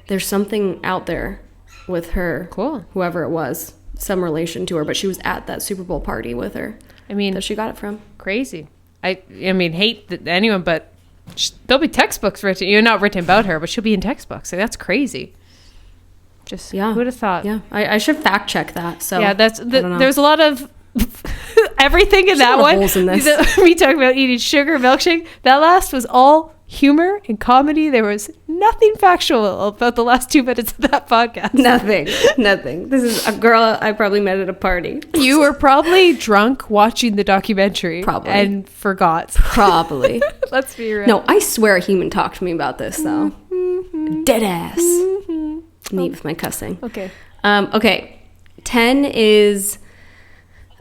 S1: there's something out there with her.
S2: Cool.
S1: Whoever it was. Some relation to her, but she was at that Super Bowl party with her.
S2: I mean,
S1: that she got it from.
S2: Crazy. I mean, hate anyone, but there'll be textbooks written. Not written about her, but she'll be in textbooks. Like, that's crazy. Just who would have thought?
S1: Yeah, I should fact check that. So
S2: yeah, there's a lot of everything in that one.
S1: Holes in this.
S2: Me talking about eating sugar milkshake. That last was all humor and comedy. There was nothing factual about the last 2 minutes of that podcast.
S1: Nothing. This is a girl I probably met at a party.
S2: You were probably drunk watching the documentary.
S1: Probably.
S2: And forgot.
S1: Probably.
S2: Let's be real.
S1: No, I swear a human talked to me about this, though. Mm-hmm. Dead ass. Mm-hmm. Neat with my cussing.
S2: Okay.
S1: Okay. 10 is...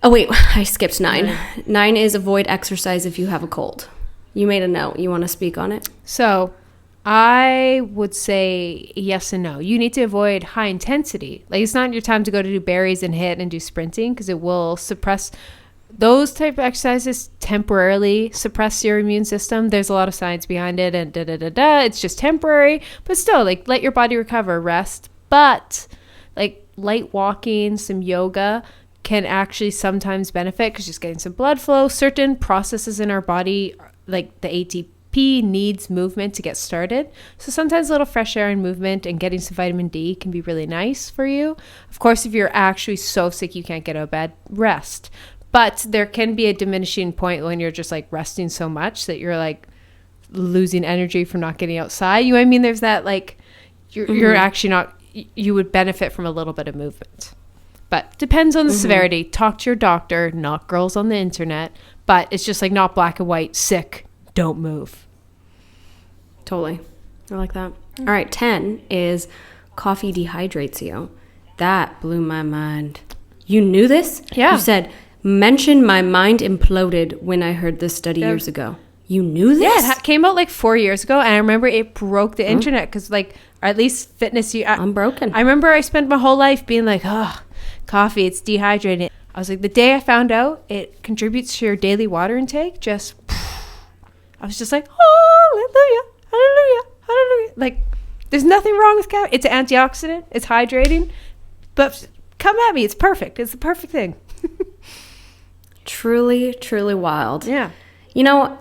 S1: Oh, wait. I skipped 9. 9 is avoid exercise if you have a cold. You made a note. You want to speak on it?
S2: So I would say yes and no. You need to avoid high intensity. Like, it's not your time to go to do berries and hit and do sprinting because it will suppress those type of exercises. Temporarily suppress your immune system. There's a lot of science behind it and it's just temporary, but still, like, let your body recover, rest. But like light walking, some yoga can actually sometimes benefit because just getting some blood flow. Certain processes in our body, like the ATP, needs movement to get started. So sometimes a little fresh air and movement and getting some vitamin D can be really nice for you. Of course, if you're actually so sick you can't get out of bed, rest. But there can be a diminishing point when you're just like resting so much that you're like losing energy from not getting outside. You know what I mean? There's that, like, you're actually not, you would benefit from a little bit of movement. But depends on the severity. Talk to your doctor, not girls on the internet. But it's just like not black and white, sick, don't move.
S1: Totally. I like that. All right, 10 is coffee dehydrates you. That blew my mind. You knew this?
S2: Yeah.
S1: You said, mention my mind imploded when I heard this study years ago. You knew this?
S2: Yeah, it came out like 4 years ago. And I remember it broke the internet because, like, or at least fitness.
S1: I'm broken.
S2: I remember I spent my whole life being like, oh, coffee, it's dehydrating. I was like, the day I found out it contributes to your daily water intake, I was just like, hallelujah, hallelujah, hallelujah. Like, there's nothing wrong with coffee. It's an antioxidant. It's hydrating. But come at me. It's perfect. It's the perfect thing.
S1: Truly, truly wild.
S2: Yeah.
S1: You know,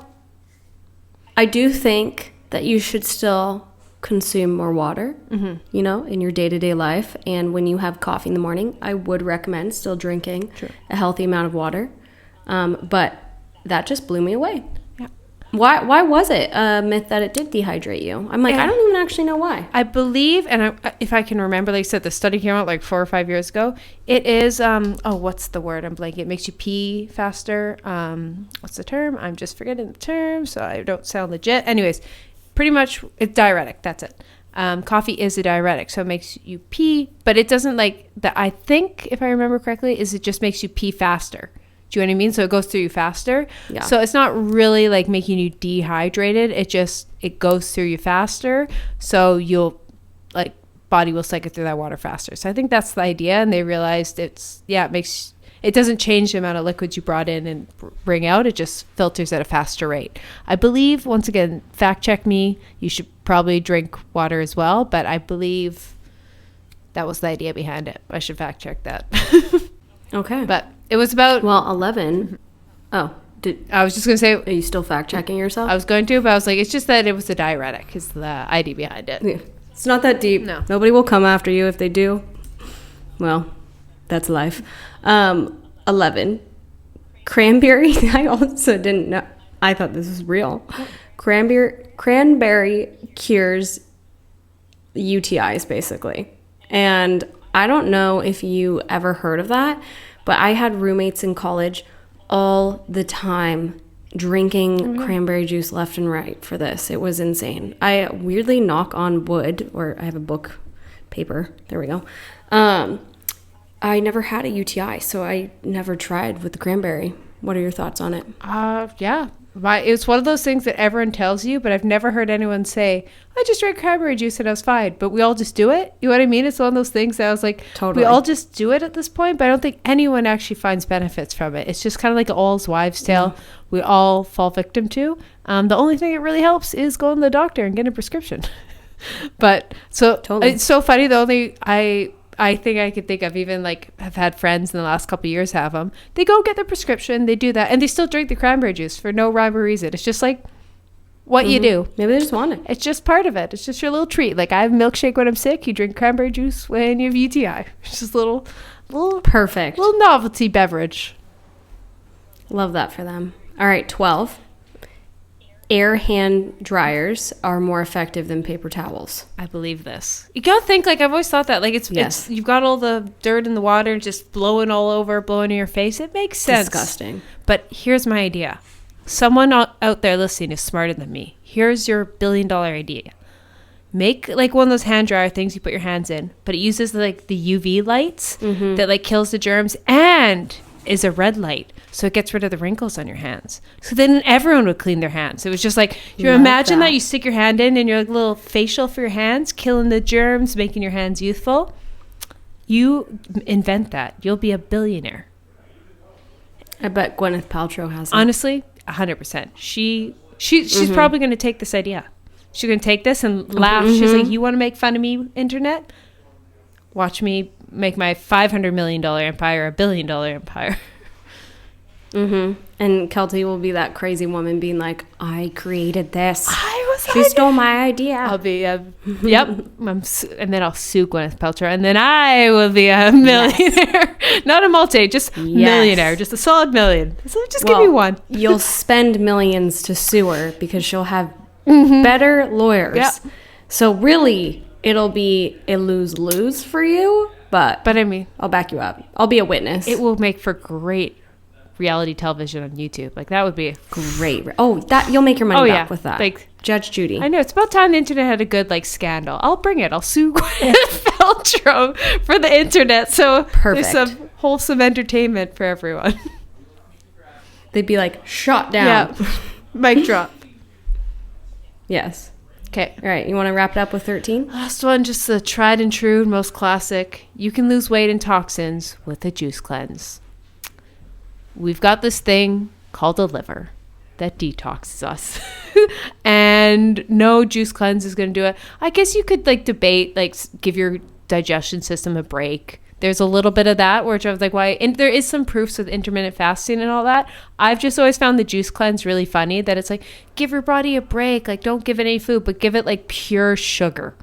S1: I do think that you should still consume more water, you know, in your day-to-day life. And when you have coffee in the morning, I would recommend still drinking a healthy amount of water. But that just blew me away. Yeah. Why was it a myth that it did dehydrate you? I'm like, I don't even actually know why.
S2: I believe, and if I can remember, like I said, the study came out like 4 or 5 years ago. It is, what's the word? I'm blanking. It makes you pee faster. What's the term? I'm just forgetting the term, so I don't sound legit. Anyways, pretty much it's diuretic. That's it. Coffee is a diuretic, so it makes you pee, but it doesn't like that. I think, if I remember correctly, is it just makes you pee faster. Do you know what I mean? So it goes through you faster. Yeah. So it's not really like making you dehydrated. It goes through you faster. So you'll like body will cycle through that water faster. So I think that's the idea. And they realized it doesn't change the amount of liquids you brought in and bring out. It just filters at a faster rate. I believe, once again, fact check me, you should probably drink water as well. But I believe that was the idea behind it. I should fact check that.
S1: Okay.
S2: But it was about...
S1: Well, 11. Oh,
S2: I was just going to say...
S1: Are you still fact checking yourself?
S2: I was going to, but I was like, it's just that it was a diuretic is the idea behind it.
S1: Yeah. It's not that deep.
S2: No.
S1: Nobody will come after you. If they do, well, that's life. 11. Cranberry. I also didn't know. I thought this was real. Cranberry cures UTIs, basically. And I don't know if you ever heard of that, but I had roommates in college all the time drinking cranberry juice left and right for this. It was insane. I weirdly knock on wood, or I have a book paper. There we go. I never had a UTI, so I never tried with the cranberry. What are your thoughts on it?
S2: Yeah. It's one of those things that everyone tells you, but I've never heard anyone say, I just drank cranberry juice and I was fine. But we all just do it. You know what I mean? It's one of those things that I was like,
S1: totally.
S2: We all just do it at this point, but I don't think anyone actually finds benefits from it. It's just kind of like an all's wives' tale. Yeah. We all fall victim to. The only thing that really helps is going to the doctor and getting a prescription. But so totally. It's so funny. The only I think I could think of, even like have had friends in the last couple of years have them. They go get the prescription, they do that, and they still drink the cranberry juice for no rhyme or reason. It's just like what you do.
S1: Maybe they just want it.
S2: It's just part of it. It's just your little treat. Like I have a milkshake when I'm sick. You drink cranberry juice when you have UTI. It's just a little
S1: perfect
S2: little novelty beverage.
S1: Love that for them. All right, 12. Air hand dryers are more effective than paper towels.
S2: I believe this. You gotta think, like, I've always thought that, like, it's you've got all the dirt in the water just blowing all over, blowing in your face. It makes sense.
S1: Disgusting.
S2: But here's my idea. Someone out there listening is smarter than me. Here's your $1 billion idea. Make like one of those hand dryer things you put your hands in, but it uses like the UV lights that like kills the germs and is a red light. So it gets rid of the wrinkles on your hands. So then everyone would clean their hands. It was just like, you imagine that you stick your hand in and you're like a little facial for your hands, killing the germs, making your hands youthful. You invent that. You'll be a billionaire.
S1: I bet Gwyneth Paltrow has it.
S2: Honestly, 100%. She's probably going to take this idea. She's going to take this and laugh. She's like, you want to make fun of me, internet? Watch me make my $500 million empire a $1 billion empire.
S1: And Kelty will be that crazy woman being like, I created this. She stole my idea.
S2: I'll be, yep. And then I'll sue Gwyneth Paltrow. And then I will be a millionaire. Yes. Not a multi, just millionaire. Just a solid million. So just give me one.
S1: You'll spend millions to sue her because she'll have better lawyers. Yep. So really, it'll be a lose-lose for you. But
S2: I mean,
S1: I'll back you up. I'll be a witness.
S2: It will make for great reality television on YouTube. Like that would be
S1: great. Oh, that you'll make your money back with that.
S2: Like
S1: Judge Judy.
S2: I know, it's about time the internet had a good like scandal. I'll bring it. I'll sue Gwyneth Paltrow for the internet. So
S1: perfect.
S2: There's some wholesome entertainment for everyone.
S1: They'd be like shot down.
S2: Yeah. Mic drop.
S1: Yes.
S2: Okay.
S1: All right. You want to wrap it up with 13?
S2: Last one, just the tried and true, most classic. You can lose weight and toxins with a juice cleanse. We've got this thing called a liver that detoxes us. And no juice cleanse is going to do it. I guess you could like debate, like give your digestion system a break. There's a little bit of that, which I was like, why? And there is some proofs with intermittent fasting and all that. I've just always found the juice cleanse really funny, that it's like, give your body a break. Like, don't give it any food, but give it like pure sugar.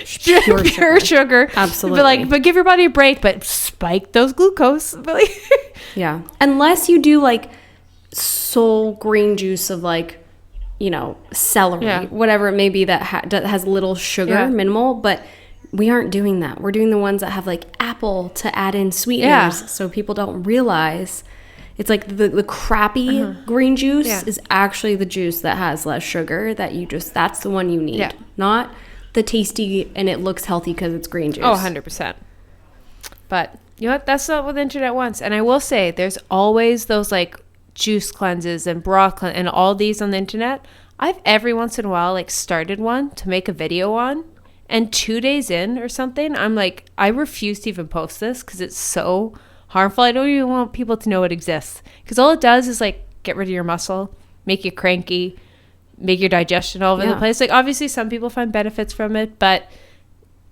S2: pure sugar.
S1: Absolutely.
S2: But give your body a break, but spike those glucose.
S1: Yeah. Unless you do like soul green juice of like, celery, whatever it may be that has little sugar, minimal, but we aren't doing that. We're doing the ones that have like apple to add in sweeteners, so people don't realize it's like the crappy green juice is actually the juice that has less sugar, that's the one you need, not the tasty and it looks healthy because it's green juice.
S2: Oh, 100%. But you know what? That's not what the internet wants. And I will say there's always those like juice cleanses and broth cleanses and all these on the internet. I've every once in a while like started one to make a video on. And 2 days in or something, I'm like, I refuse to even post this because it's so harmful. I don't even want people to know it exists, because all it does is like get rid of your muscle, make you cranky, make your digestion all over the place. Like, obviously some people find benefits from it, but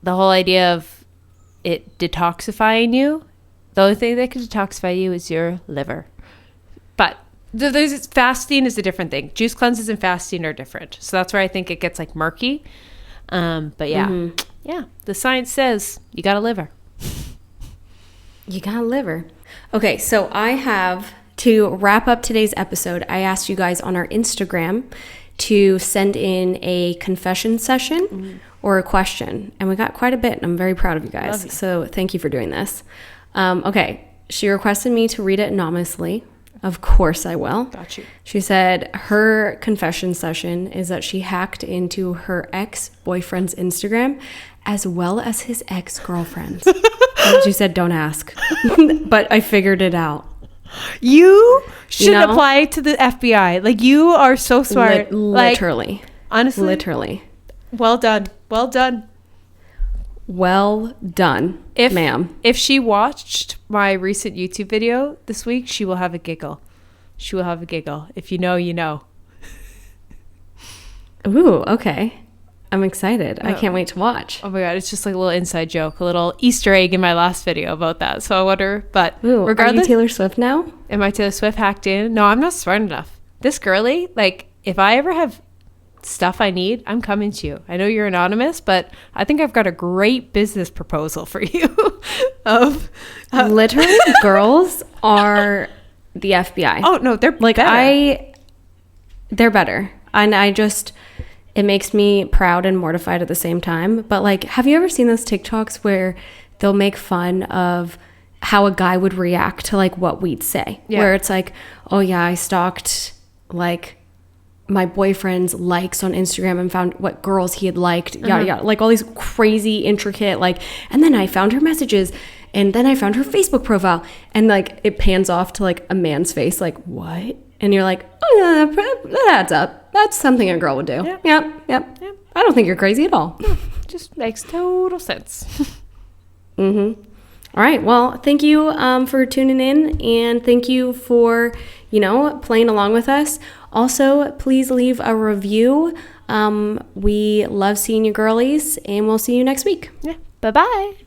S2: the whole idea of it detoxifying you, the only thing that can detoxify you is your liver. But there's fasting is a different thing. Juice cleanses and fasting are different, so that's where I think it gets like murky. But yeah, the science says you got a liver.
S1: You got a liver. Okay, so I have, to wrap up today's episode, I asked you guys on our Instagram to send in a confession session or a question, and we got quite a bit, and I'm very proud of you guys. So thank you for doing this. Okay, she requested me to read it anonymously. Of course I will. Got you. She said her confession session is that she hacked into her ex-boyfriend's Instagram as well as his ex-girlfriend's. And she said, don't ask. But I figured it out.
S2: You should apply to the FBI. Like, you are so smart.
S1: Literally.
S2: Like, honestly.
S1: Literally.
S2: Well done. Well done.
S1: Well done, ma'am.
S2: If she watched my recent YouTube video this week, she will have a giggle. She will have a giggle. If you know, you know.
S1: Ooh, okay. I'm excited. I can't wait to watch.
S2: Oh my God, it's just like a little inside joke, a little Easter egg in my last video about that. So I wonder, but
S1: regardless. Are you Taylor Swift now?
S2: Am I Taylor Swift hacked in? No, I'm not smart enough. This girly, like, if I ever have stuff I need, I'm coming to you. I know you're anonymous, but I think I've got a great business proposal for you.
S1: Literally, girls are the FBI.
S2: Oh no, they're like better.
S1: They're better, and it makes me proud and mortified at the same time. But like, have you ever seen those TikToks where they'll make fun of how a guy would react to like what we'd say? Yeah. Where it's like, oh yeah, I stalked like my boyfriend's likes on Instagram and found what girls he had liked, yada yada, like all these crazy intricate, like, and then I found her messages, and then I found her Facebook profile, and like it pans off to like a man's face, like, what? And you're like, oh yeah, that adds up. That's something a girl would do. Yep. I don't think you're crazy at all.
S2: Just makes total sense.
S1: All right, well, thank you for tuning in, and thank you for playing along with us. Also, please leave a review. We love seeing you girlies, and we'll see you next week.
S2: Yeah. Bye-bye.